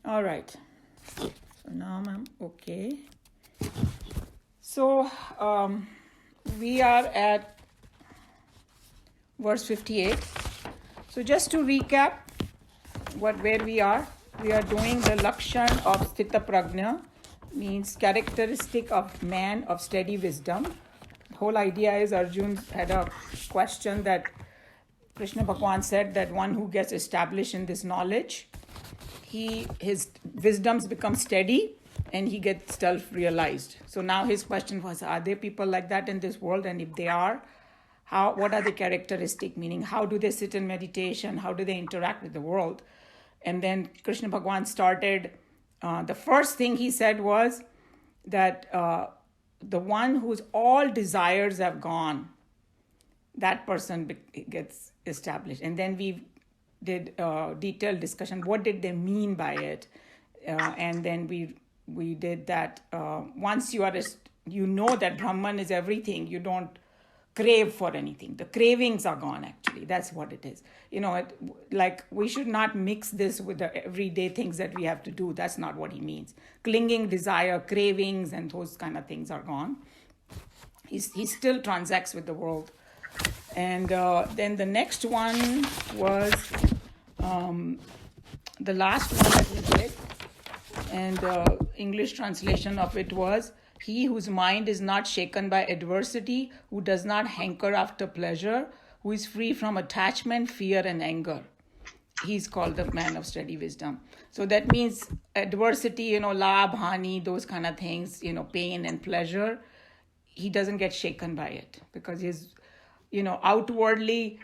All right. So now I'm okay. So we are at verse 58. So just to recap where we are doing the Lakshan of Sthita Prajna, means characteristic of man of steady wisdom. The whole idea is Arjun had a question that Krishna Bhagwan said that one who gets established in this knowledge, his wisdoms become steady and he gets self-realized. So now his question was, are there people like that in this world? And if they are, what are the characteristics? Meaning, how do they sit in meditation? How do they interact with the world? And then Krishna Bhagwan started, the first thing he said was that the one whose all desires have gone, that person gets established. And then we did detailed discussion. What did they mean by it? And then we did that. Once you know that Brahman is everything, you don't crave for anything. The cravings are gone, actually. That's what it is. Like we should not mix this with the everyday things that we have to do. That's not what he means. Clinging, desire, cravings, and those kind of things are gone. He still transacts with the world. And then the next one was the last one that we did. And English translation of it was, he whose mind is not shaken by adversity, who does not hanker after pleasure, who is free from attachment, fear, and anger. He's called the man of steady wisdom. So that means adversity, labh, hani, those kind of things, pain and pleasure, he doesn't get shaken by it because he's, outwardly,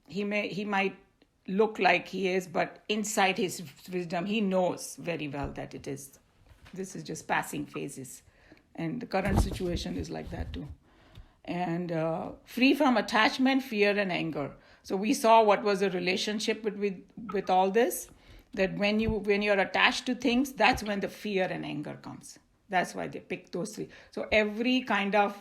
he might look like he is, but inside his wisdom, he knows very well that this is just passing phases. And the current situation is like that too. And free from attachment, fear, and anger. So we saw what was the relationship with all this, that when you're attached to things, that's when the fear and anger comes. That's why they pick those three. So every kind of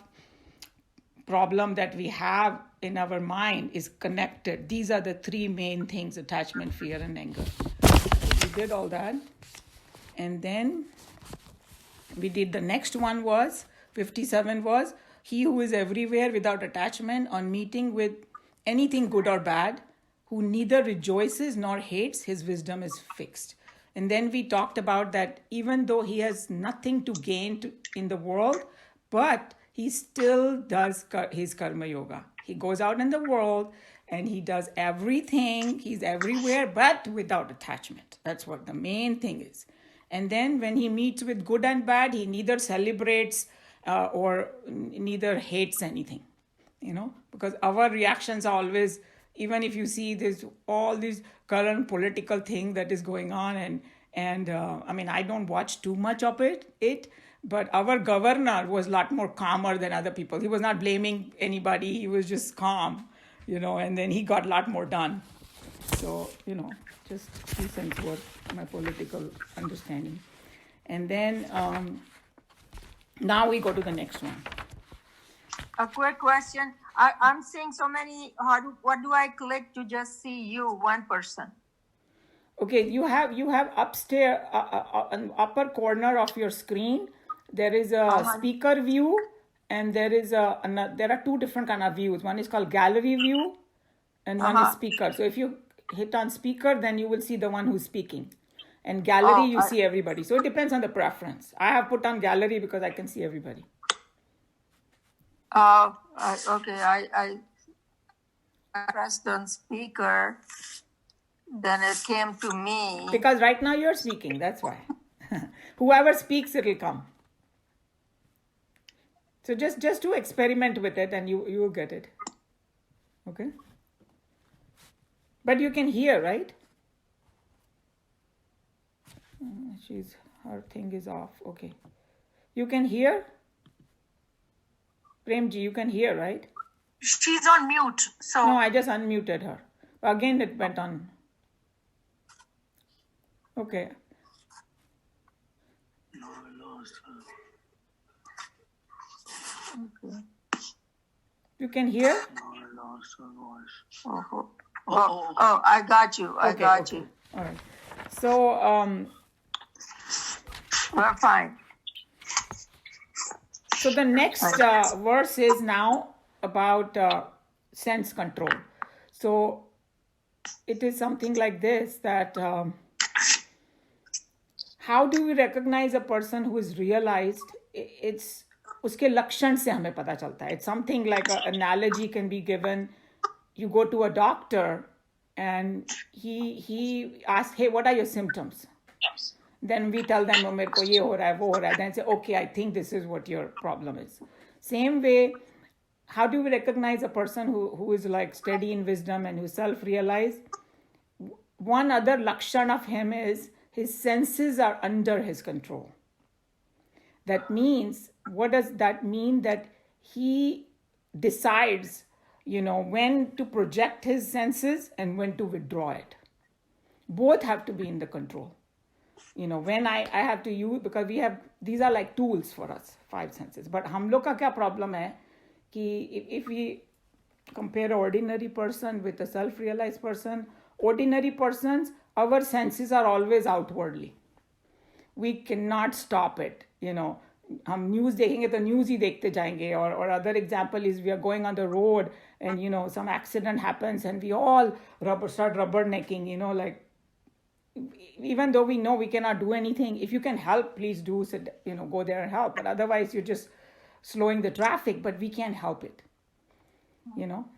problem that we have in our mind is connected. These are the three main things: attachment, fear, and anger. So we did all that. And then we did the next one was, 57 was, he who is everywhere without attachment on meeting with anything good or bad, who neither rejoices nor hates, his wisdom is fixed. And then we talked about that even though he has nothing to gain in the world, but he still does his karma yoga. He goes out in the world and he does everything. He's everywhere, but without attachment. That's what the main thing is. And then when he meets with good and bad, he neither celebrates or neither hates anything, because our reactions are always, even if you see all these current political thing that is going on, and I don't watch too much of it, but our governor was a lot more calmer than other people. He was not blaming anybody. He was just calm, and then he got a lot more done. So, just 2 cents worth my political understanding. And then now we go to the next one. A quick question. I'm seeing so many. What do I click to just see you, one person? Okay, you have upstairs, upper corner of your screen, there is a speaker view, and there are 2 different kind of views. One is called gallery view, and one is speaker. So if you hit on speaker, then you will see the one who's speaking. And gallery, you see everybody. So it depends on the preference. I have put on gallery because I can see everybody. Okay. I pressed on speaker, then it came to me. Because right now you're speaking, that's why. Whoever speaks, it'll come. So just to experiment with it and you will get it. Okay? But you can hear, right? Her thing is off. Okay. You can hear? Premji, you can hear, right? She's on mute. So no, I just unmuted her. Again, it went on. Okay. No, I lost her. Okay. You can hear? No, I lost her voice. Oh, I got you. I got you. All right. So We're fine. so the next verse is now about sense control. So it is something like this, that how do we recognize a person who is realized? It's उसके लक्षण से हमें पता चलता है. It's something like an analogy can be given. You go to a doctor and he asks, hey, what are your symptoms? Then we tell them, oh, मेरे को ये हो रहा है, वो हो रहा है. Then say, okay, I think this is what your problem is. Same way, how do we recognize a person who is like steady in wisdom and who self-realized? One other lakshan of him is his senses are under his control. That means, what does that mean? That he decides, when to project his senses and when to withdraw it. Both have to be in the control. When I have to use, because these are like tools for us, 5 senses. But हम लोग का क्या problem है कि if we compare an ordinary person with a self-realized person, ordinary persons, our senses are always outwardly. We cannot stop it. हम news देखेंगे तो news ही देखते जाएंगे. Or other example is, we are going on the road and some accident happens and we all start rubbernecking, like, even though we know we cannot do anything, if you can help, please do, go there and help. But otherwise you're just slowing the traffic, but we can't help it.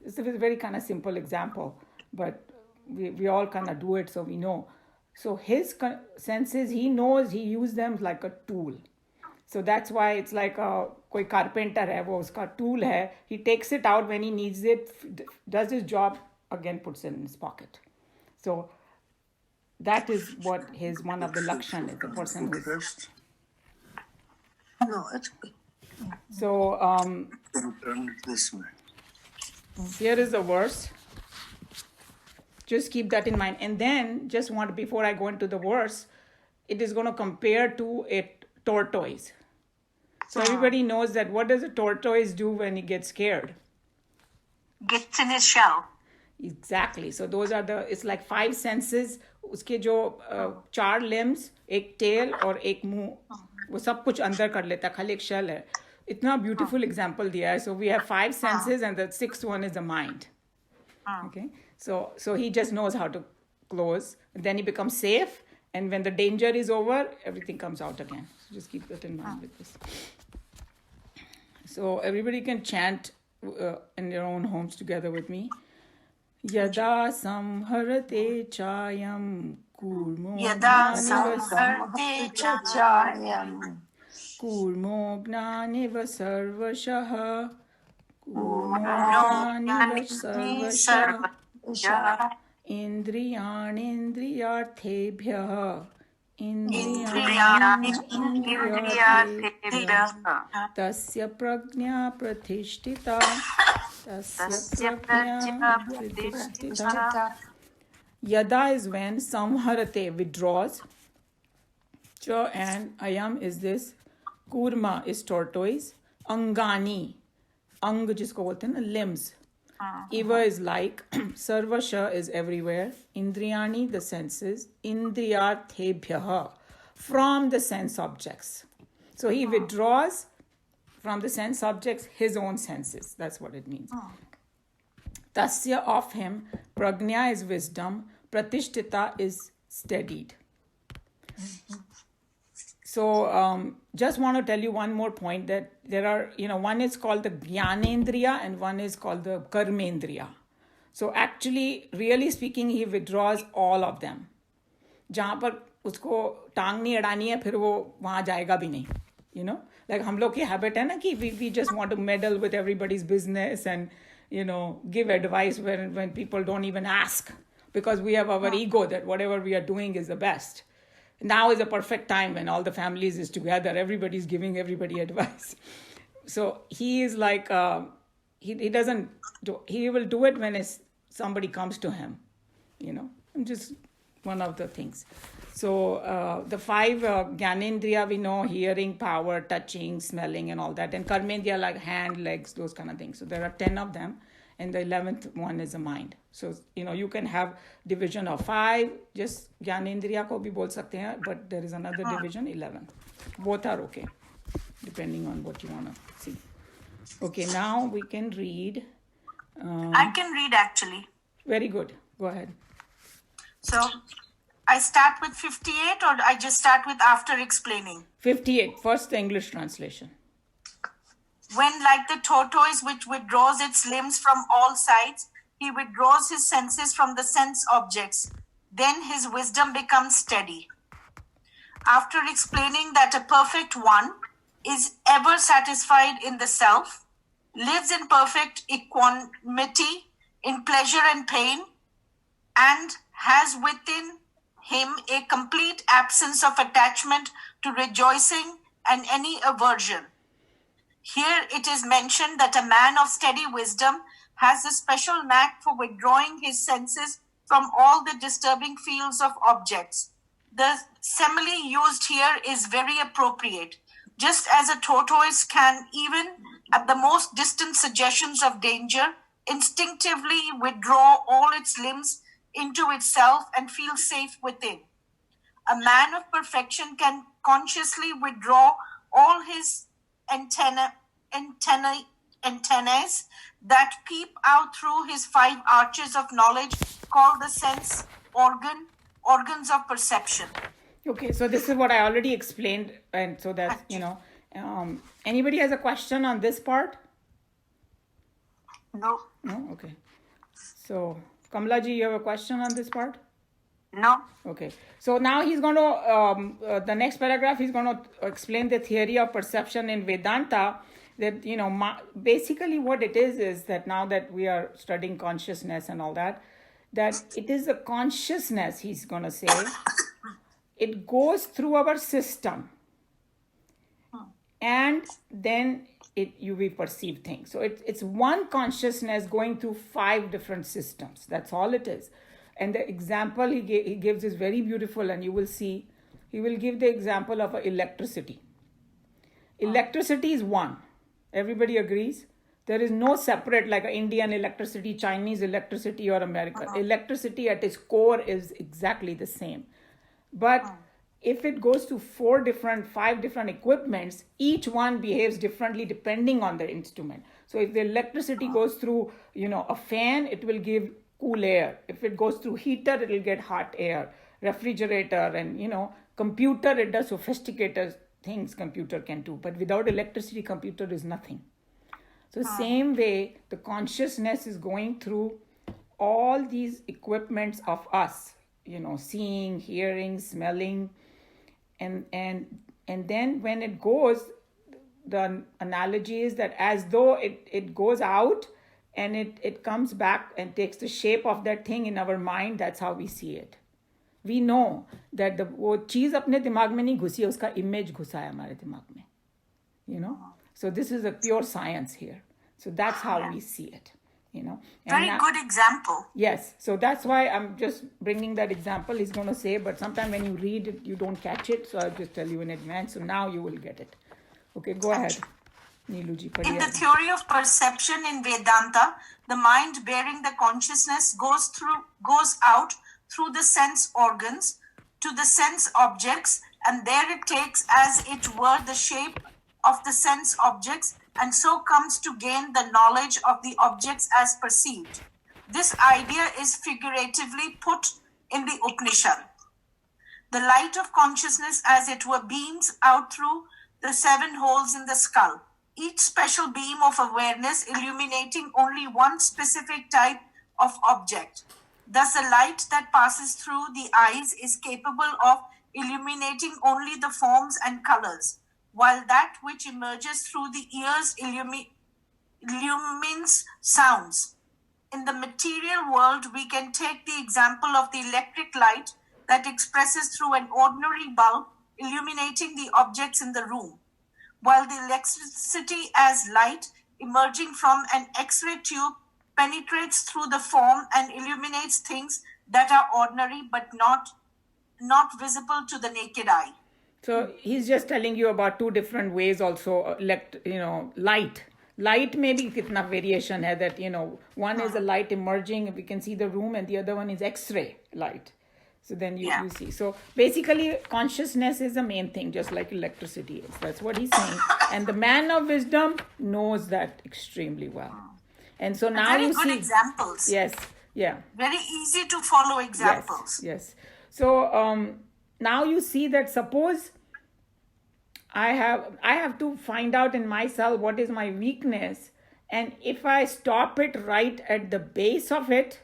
It's a very kind of simple example, but we all kind of do it, so we know. So his senses, he knows, he uses them like a tool. So that's why it's like कोई carpenter है, वो उसका tool है. He takes it out when he needs it, does his job, again puts it in his pocket. So that is what one of the lakshan is, the person who is. First, No, it's good. So turn it this way. here is the verse. Just keep that in mind. And then before I go into the verse, it is going to compare to a tortoise. So everybody knows that what does a tortoise do when he gets scared? Gets in his shell. Exactly. So those are it's like 5 senses. उसके जो 4 limbs, एक tail और एक मुंह, वो सब कुछ अंदर कर लेता है, खाली एक shell है. इतना beautiful example दिया है. So we have 5 senses and the 6th one is the mind. Okay. So he just knows how to close. Then he becomes safe. And when the danger is over, everything comes out again. So just keep that in mind with this. So everybody can chant in their own homes together with me. Yada samharate chayam kurmo Yada samharte chayam. kurmo gnaniva sarvashah. Kurmo sarvashah. Indriyanindriyarthebhyah. Indriyarthebhyah. Tasya prajna pratishtita. Tasya prajna pratishtita. Yada is when, samharate withdraws. Cha and ayam is this. Kurma is tortoise. Angani, ang jisko bolte hain na, limbs. Iva is like, sarvasha is everywhere. Indriyani, the senses. Indriyarthebhyah, from the sense objects. So he withdraws from the sense objects his own senses. That's what it means. Tasya, of him. Prajna is wisdom. Pratishtita is steadied. So just want to tell you one more point, that there are, one is called the Jnanendriya and one is called the Karmendriya. So actually, really speaking, he withdraws all of them. जहाँ पर उसको टांग नहीं अड़ानी है, फिर वो वहाँ जाएगा भी नहीं. Like हम लोग की habit है ना कि we just want to meddle with everybody's business and, give advice when people don't even ask, because we have our ego that whatever we are doing is the best. Now is a perfect time when all the families is together. Everybody's giving everybody advice. So he is like, he doesn't do, he will do it when somebody comes to him, just one of the things. So the 5 Jnanendriya we know: hearing, power, touching, smelling and all that. And Karmendriya like hand, legs, those kind of things. So there are 10 of them. and the 11th one is a mind. So you can have division of 5, just ज्ञानेंद्रिया को भी बोल सकते हैं, but there is another division 11. Both are okay depending on what you want to see. Okay, now we can read. I can read actually. Very good, go ahead. So I start with 58 or I just start with after explaining? 58, first the English translation. When, like the tortoise which withdraws its limbs from all sides, he withdraws his senses from the sense objects, then his wisdom becomes steady. After explaining that a perfect one is ever satisfied in the self, lives in perfect equanimity in pleasure and pain, and has within him a complete absence of attachment to rejoicing and any aversion. Here it is mentioned that a man of steady wisdom has a special knack for withdrawing his senses from all the disturbing fields of objects. The simile used here is very appropriate. Just as a tortoise can, even at the most distant suggestions of danger, instinctively withdraw all its limbs into itself and feel safe within. A man of perfection can consciously withdraw all his antennae that peep out through his 5 arches of knowledge called the sense organs of perception. Okay, so this is what I already explained, and so that's, anybody has a question on this part? No. No? Okay. So, Kamala ji, you have a question on this part? No. Okay. So now he's going to, the next paragraph, he's going to explain the theory of perception in Vedanta. That, basically what it is that now that we are studying consciousness and all that it is a consciousness, he's going to say, it goes through our system and then we perceive things. So it's one consciousness going through 5 different systems. That's all it is. And the example he gives is very beautiful, and you will see, he will give the example of electricity. Electricity is one. Everybody agrees? There is no separate like Indian electricity, Chinese electricity, or American. Electricity at its core is exactly the same. But if it goes to 5 different equipments, each one behaves differently depending on the instrument. So if the electricity goes through, a fan, it will give cool air. If it goes through heater, it will get hot air. Refrigerator and, computer, it does sophisticated things computer can do. But without electricity, computer is nothing. So same way, the consciousness is going through all these equipments of us, seeing, hearing, smelling, and then when it goes, the analogy is that as though it goes out and it comes back and takes the shape of that thing in our mind. That's how we see it. We know that वो चीज़ अपने दिमाग में नहीं घुसी है, उसका image घुसा है हमारे दिमाग में, So this is a pure science here. So that's how we see it, Very good example. Yes. So that's why I'm just bringing that example. He's going to say, but sometimes when you read it, you don't catch it. So I'll just tell you in advance. So now you will get it. Okay, go ahead. Neeluji, In the theory of perception in Vedanta, the mind bearing the consciousness goes out through the sense organs to the sense objects, and there it takes as it were the shape of the sense objects, and so comes to gain the knowledge of the objects as perceived. This idea is figuratively put in the Upanishad. The light of consciousness, as it were, beams out through the 7 holes in the skull, each special beam of awareness illuminating only one specific type of object. Thus, the light that passes through the eyes is capable of illuminating only the forms and colors, while that which emerges through the ears illumines sounds. In the material world, we can take the example of the electric light that expresses through an ordinary bulb, illuminating the objects in the room, while the electricity as light emerging from an X-ray tube penetrates through the form and illuminates things that are ordinary but not visible to the naked eye. So he's just telling you about 2 different ways also, light. Light में भी कितना variation है that, one is a light emerging, we can see the room, and the other one is X-ray light. So then you see. So basically, consciousness is the main thing, just like electricity is. That's what he's saying. And the man of wisdom knows that extremely well. And so now very you good see. examples. Yes, yeah. Very easy to follow examples. Yes. So now you see that suppose I have to find out in myself what is my weakness, and if I stop it right at the base of it,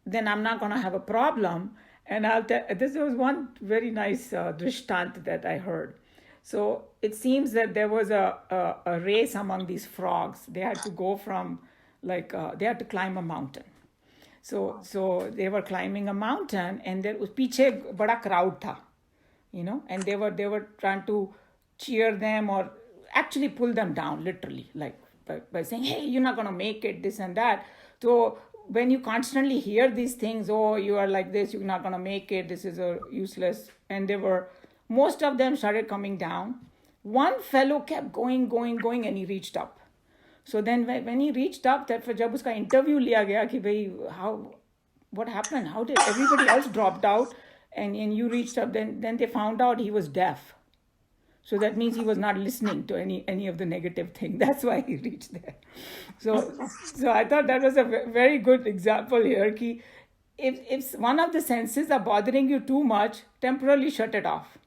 then I'm not going to have a problem. And this was one very nice drishtant that I heard. So it seems that there was a race among these frogs. They had to go from they had to climb a mountain. So they were climbing a mountain, and there was पीछे बड़ा crowd था, and they were trying to cheer them or actually pull them down literally, like by saying, hey, you're not going to make it, this and that. So when you constantly hear these things, oh, you are like this, you're not going to make it, this is a useless, and most of them started coming down. One fellow kept going, and he reached up. So then when he reached up, that जब उसका interview लिया गया कि भाई what happened? How did everybody else dropped out and you reached up? Then they found out he was deaf. So that means he was not listening to any of the negative thing. That's why he reached there. So I thought that was a very good example here. Ki if one of the senses are bothering you too much, temporarily shut it off.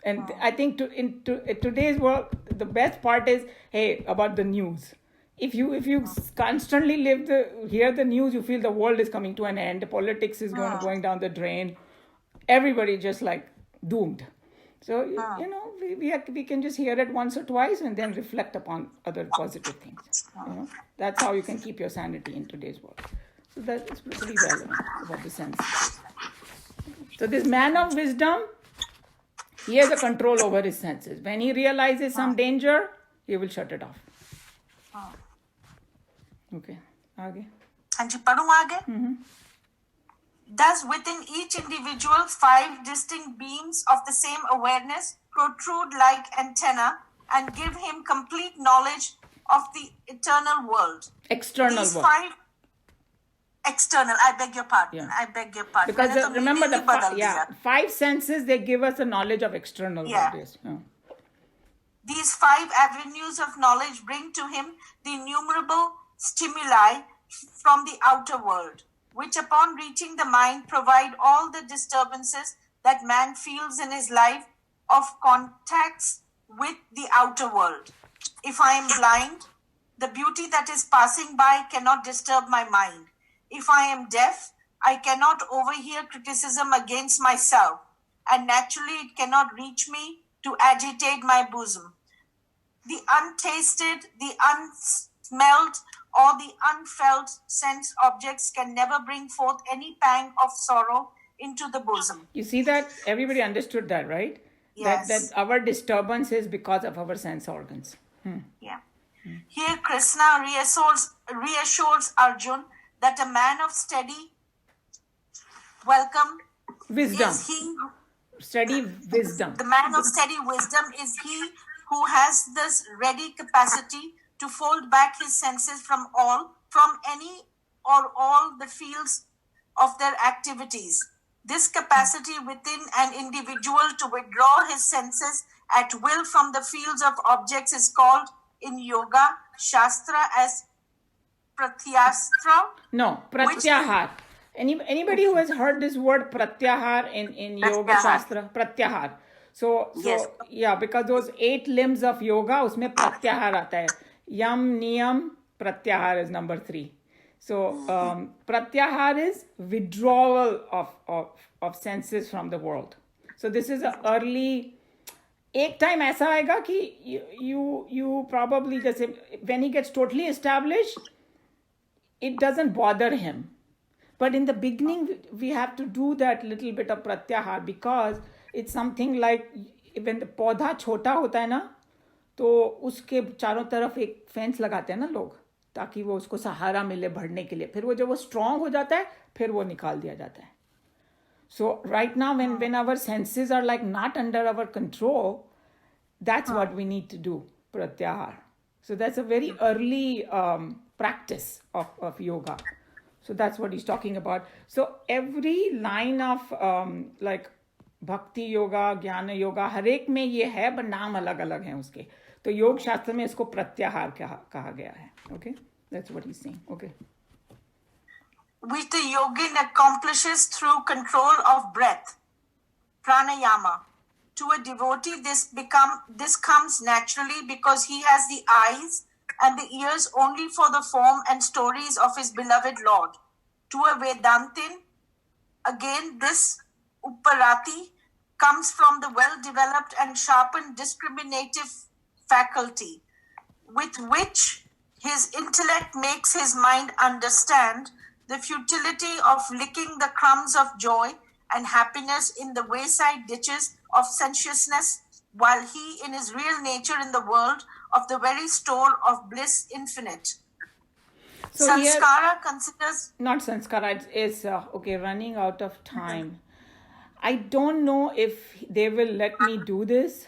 And I think in today's world, the best part is, hey, about the news. If you constantly hear the news, you feel the world is coming to an end. Politics is going down the drain. Everybody just like doomed. So, we can just hear it once or twice and then reflect upon other positive things. That's how you can keep your sanity in today's world. So that is pretty relevant about the senses. So this man of wisdom, he has a control over his senses. When he realizes some danger, he will shut it off. Okay. आगे. हाँ जी, पढ़ूं आगे? Thus, within each individual, 5 distinct beams of the same awareness protrude like antenna and give him complete knowledge of the eternal world. External These world. 5 external. I beg your pardon. Yeah. I beg your pardon. Because remember meaning ही बदल दिया. 5 senses, they give us the knowledge of external world. Yes. These 5 avenues of knowledge bring to him the innumerable stimuli from the outer world, which upon reaching the mind provide all the disturbances that man feels in his life of contacts with the outer world. If I am blind, the beauty that is passing by cannot disturb my mind. If I am deaf, I cannot overhear criticism against myself, and naturally it cannot reach me to agitate my bosom. The untasted, the unsmelled, or the unfelt sense objects can never bring forth any pang of sorrow into the bosom. You see that? Everybody understood that, right? Yes. That our disturbance is because of our sense organs. Yeah. Here Krishna reassures Arjun that a man of steady Wisdom. is he. Steady wisdom. The man of steady wisdom is he who has this ready capacity to fold back his senses from any or all the fields of their activities. This capacity within an individual to withdraw his senses at will from the fields of objects is called in yoga shastra as pratyastra. No, pratyahar. Anybody who has heard this word pratyahar in yoga shastra? Pratyahar. So Yes. yeah, because those 8 limbs of yoga, उसमें pratyahar आता है. Yam, niyam, pratyahar is number 3. So pratyahar is withdrawal of senses from the world. So this is an early. एक time ऐसा आएगा कि you probably जैसे when he gets totally established, it doesn't bother him. But in the beginning, we have to do that little bit of pratyahar because it's something like when the पौधा छोटा होता है ना, तो उसके चारों तरफ एक फेंस लगाते हैं ना लोग, ताकि वो उसको सहारा मिले बढ़ने के लिए. फिर वो जब वो स्ट्रांग हो जाता है, फिर वो निकाल दिया जाता है. So right now, when our senses are like not under our control, that's what we need to do, pratyahar. So that's a very early practice of yoga. So that's what he's talking about. So every line of like भक्ति योगा ज्ञान योगा हर एक में ये है, पर नाम अलग अलग हैं उसके. तो योग शास्त्र में इसको प्रत्याहार कहा गया है. Okay, that's what he's saying. Okay. Which the yogin accomplishes through control of breath, pranayama. To a devotee, this comes naturally because he has the eyes and the ears only for the form and stories of his beloved Lord. To a Vedantin, again, this upparati comes from the well-developed and sharpened discriminative faculty, with which his intellect makes his mind understand the futility of licking the crumbs of joy and happiness in the wayside ditches of sensuousness, while he in his real nature in the world of the very store of bliss infinite. So Sanskara considers... Not sanskara, it's okay, running out of time. I don't know if they will let me do this.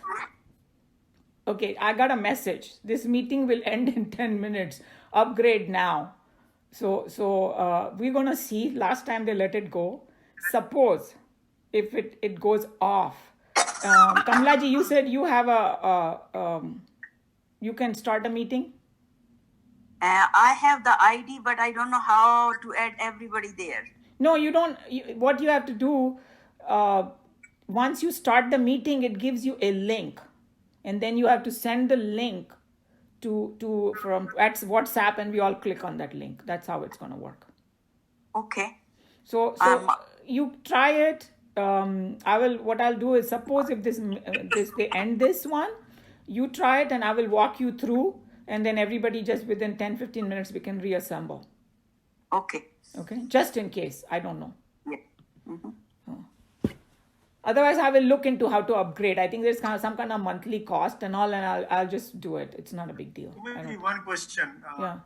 Okay, I got a message. This meeting will end in 10 minutes. Upgrade now. So we're going to see. Last time they let it go. Suppose if it goes off. Kamlaji, you said you have you can start a meeting? I have the ID, but I don't know how to add everybody there. No, you don't. What you have to do, once you start the meeting, it gives you a link. And then you have to send the link from WhatsApp, and we all click on that link. That's how it's going to work. Okay. So you try it. What I'll do is, suppose if they end this one, you try it and I will walk you through, and then everybody just within 10-15 minutes we can reassemble. Okay. Okay, just in case. I don't know. Yeah. Mm-hmm. Otherwise, I will look into how to upgrade. I think there's some kind of monthly cost and all, and I'll just do it. It's not a big deal. Maybe one question. Yeah.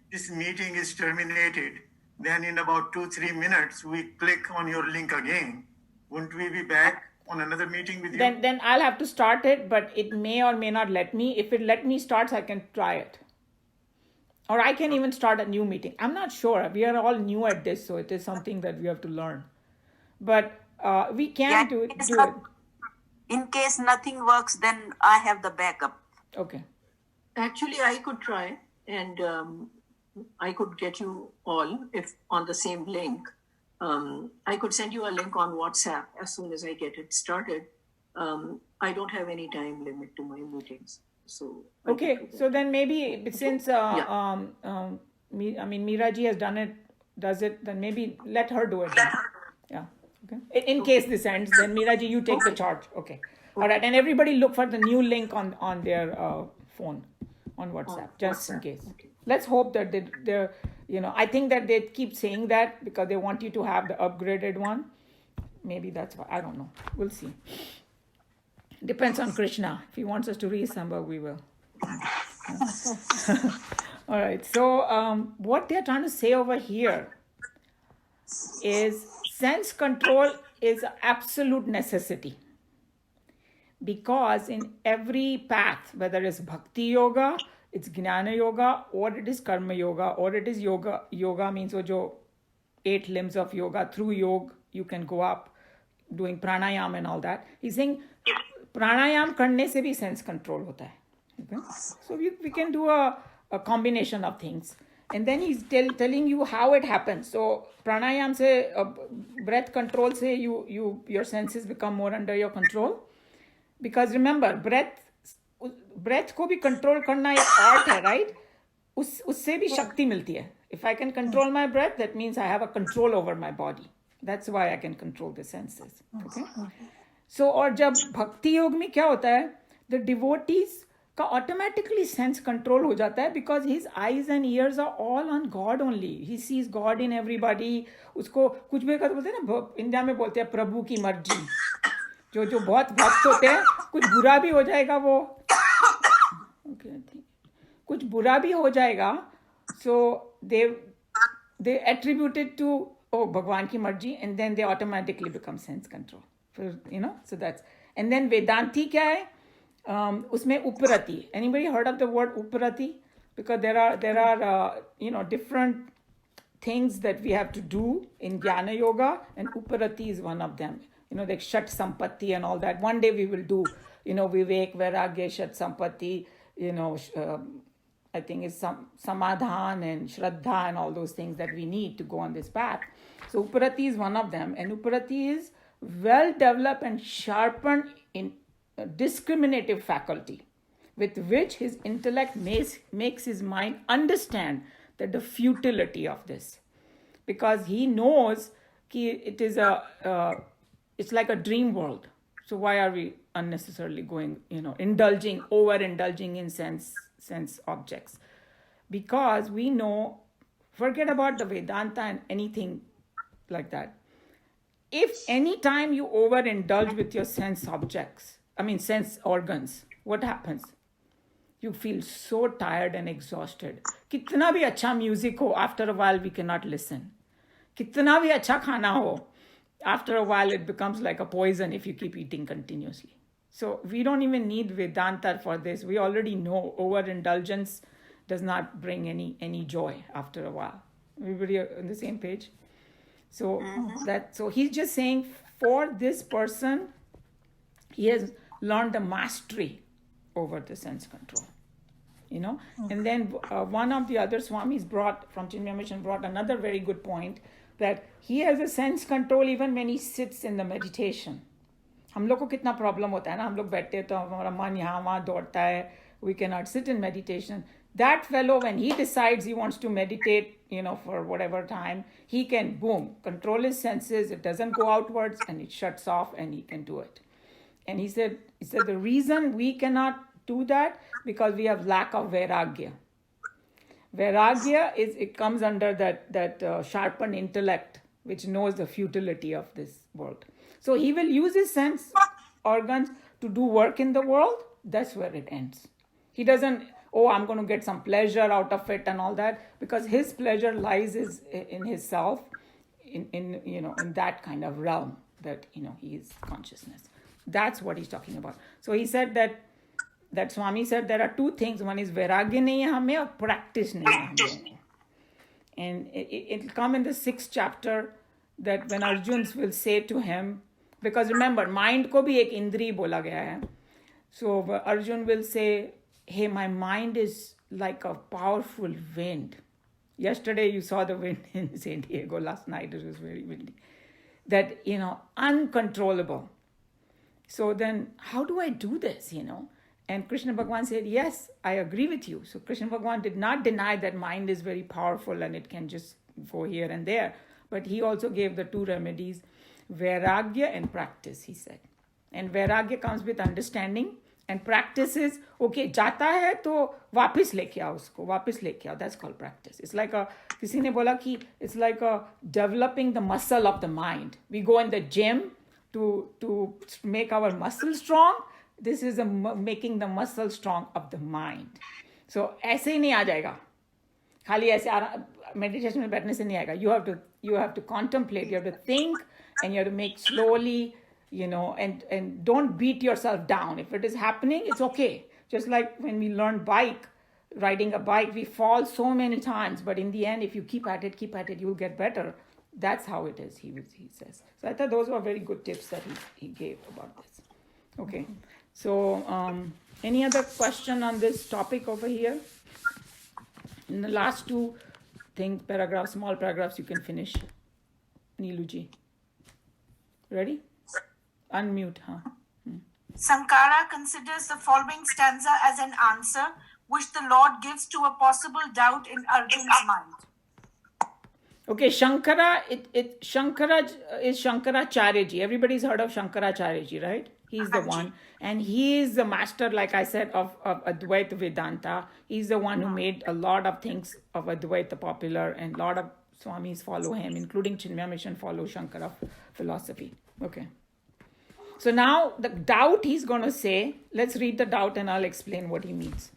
This meeting is terminated. Then in about 2-3 minutes, we click on your link again. Wouldn't we be back on another meeting with you? Then I'll have to start it, but it may or may not let me. If it let me start, I can try it. Or I can even start a new meeting. I'm not sure. We are all new at this, so it is something that we have to learn. But we can do it. In case nothing works, then I have the backup. Okay. Actually, I could try, and I could get you all if on the same link. I could send you a link on WhatsApp as soon as I get it started. I don't have any time limit to my meetings, so. Okay, so then maybe since Meeraji has does it, then maybe let her do it. Yeah. Okay. In case this ends, then Meeraji, you take the charge. Okay. All right, and everybody look for the new link on their phone on WhatsApp, just in case. Okay. Let's hope that they're, I think that they keep saying that because they want you to have the upgraded one. Maybe that's why. I don't know. We'll see. Depends on Krishna. If he wants us to reassemble, we will. All right. So what they're trying to say over here is sense control is an absolute necessity. Because in every path, whether it's bhakti yoga, it's jnana yoga, or it is karma yoga, or it is yoga. Yoga means jo 8 limbs of yoga. Through yoga, you can go up doing pranayam and all that. He's saying pranayam karne se bhi sense control hota hai. Okay? So we can do a combination of things. And then he's telling you how it happens. So pranayam se, breath control se, your senses become more under your control. Because remember, breath को भी control करना एक art है, right? उससे भी शक्ति मिलती है. If I can control my breath, that means I have a control over my body. That's why I can control the senses. Okay? So और जब भक्ति योग में क्या होता है? The devotees का automatically sense control हो जाता है because his eyes and ears are all on God only. He sees God in everybody. उसको कुछ भी कहते बोलते हैं ना, इंडिया में बोलते हैं प्रभु की मर्जी. जो बहुत भक्त होते हैं, कुछ बुरा भी हो जाएगा वो. Okay, कुछ बुरा भी हो जाएगा. So they attribute it to भगवान की मर्जी, and then they automatically become sense control. So that's, and then Vedanti क्या है? Usme uparati. Anybody heard of the word uparati? Because there are different things that we have to do in Jnana Yoga, and uparati is one of them. Like Shat Sampatti and all that. One day we will do, Vivek, Vairagya, Shat Sampatti, I think it's some Samadhan and Shraddha and all those things that we need to go on this path. So Uparati is one of them, and Uparati is well developed and sharpened in discriminative faculty with which his intellect makes his mind understand that the futility of this, because he knows it is it's like a dream world. So why are we unnecessarily going, overindulging in sense objects? Because we know, forget about the Vedanta and anything like that. If any time you overindulge with your sense organs, what happens? You feel so tired and exhausted. Kitna bhi acha music ho, after a while we cannot listen. Kitna bhi acha khana ho, after a while it becomes like a poison if you keep eating continuously. So we don't even need Vedanta for this. We already know overindulgence does not bring any joy after a while. Everybody on the same page? So so he's just saying, for this person, he has learned the mastery over the sense control. And then one of the other Swamis from Chinmaya Mission brought another very good point, that he has a sense control even when he sits in the meditation. हम लोग को कितना problem होता है ना, हम लोग बैठते तो हमारा मन यहाँ वहाँ दौड़ता है, we cannot sit in meditation. That fellow, when he decides he wants to meditate, for whatever time, he can, boom, control his senses, it doesn't go outwards, and it shuts off, and he can do it. And he said the reason we cannot do that, because we have lack of vairagya. Vairagya it comes under that sharpened intellect, which knows the futility of this world. So he will use his sense organs to do work in the world. That's where it ends. He doesn't, I'm going to get some pleasure out of it and all that, because his pleasure lies in his self, in that kind of realm that, he is consciousness. That's what he's talking about. So he said that Swami said there are two things. One is vairagya nahi hai hame, or practice nahi hai hame. And it'll come in the 6th chapter, that when Arjun will say to him, because remember, mind ko bhi ek indri bola gaya hai. So Arjun will say, hey, my mind is like a powerful wind. Yesterday you saw the wind in San Diego. Last night it was very windy. That, uncontrollable. So then how do I do this, And Krishna Bhagavan said, yes, I agree with you. So Krishna Bhagavan did not deny that mind is very powerful and it can just go here and there. But he also gave the two remedies, vairagya and practice, he said. And vairagya comes with understanding, and practice is, okay, jata hai to वापस लेके आओ उसको, वापस लेके आओ. That's called practice. It's like किसी ने बोला कि it's like developing the muscle of the mind. We go in the gym to make our muscle strong. This is making the muscle strong of the mind. So ऐसे ही नहीं आ जाएगा. खाली ऐसे meditation में बैठने से नहीं आएगा. You have to contemplate. You have to think, and you have to make slowly. And don't beat yourself down. If it is happening, it's okay. Just like when we learn riding a bike, we fall so many times, but in the end, if you keep at it, you'll get better. That's how it is, he says. So I thought those were very good tips that he gave about this. Okay. So any other question on this topic over here? In the last two paragraphs, small paragraphs, you can finish. Neeluji. Ready? Unmute, huh? Sankara considers the following stanza as an answer which the Lord gives to a possible doubt in Arjun's mind. Okay, Shankara is Shankaracharya ji. Everybody's heard of Shankaracharya ji, right? He's the one. And he is the master, like I said, of Advaita Vedanta. He's the one who made a lot of things of Advaita popular, and a lot of Swamis follow him, including Chinmaya Mission follow Shankara philosophy. Okay. So now the doubt he's going to say, let's read the doubt and I'll explain what he means.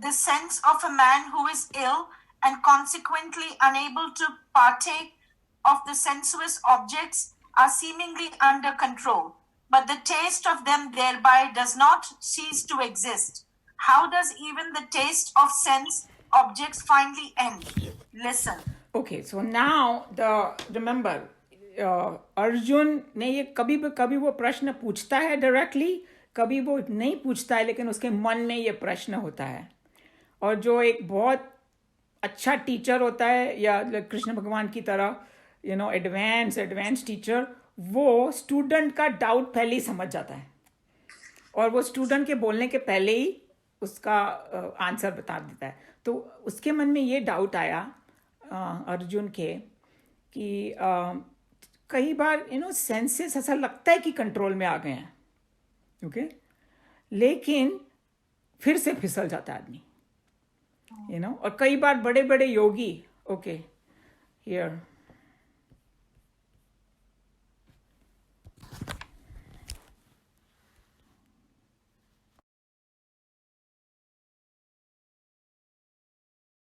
The sense of a man who is ill and consequently unable to partake of the sensuous objects are seemingly under control. but the taste of them thereby does not cease to exist. How does even the taste of sense objects finally end? Listen. Okay, so now remember, Arjun ने ये कभी वो प्रश्न पूछता है directly, कभी वो नहीं पूछता है, लेकिन उसके मन में ये प्रश्न होता है. और जो एक बहुत अच्छा टीचर होता है, या कृष्ण भगवान की तरह एडवांस टीचर, वो स्टूडेंट का डाउट पहले ही समझ जाता है, और वो स्टूडेंट के बोलने के पहले ही उसका आंसर बता देता है. तो उसके मन में ये डाउट आया अर्जुन के कि कई बार सेंसेस ऐसा लगता है कि कंट्रोल में आ गए हैं, ओके, लेकिन फिर से फिसल जाता है आदमी, और कई बार बड़े बड़े योगी, ओके, हियर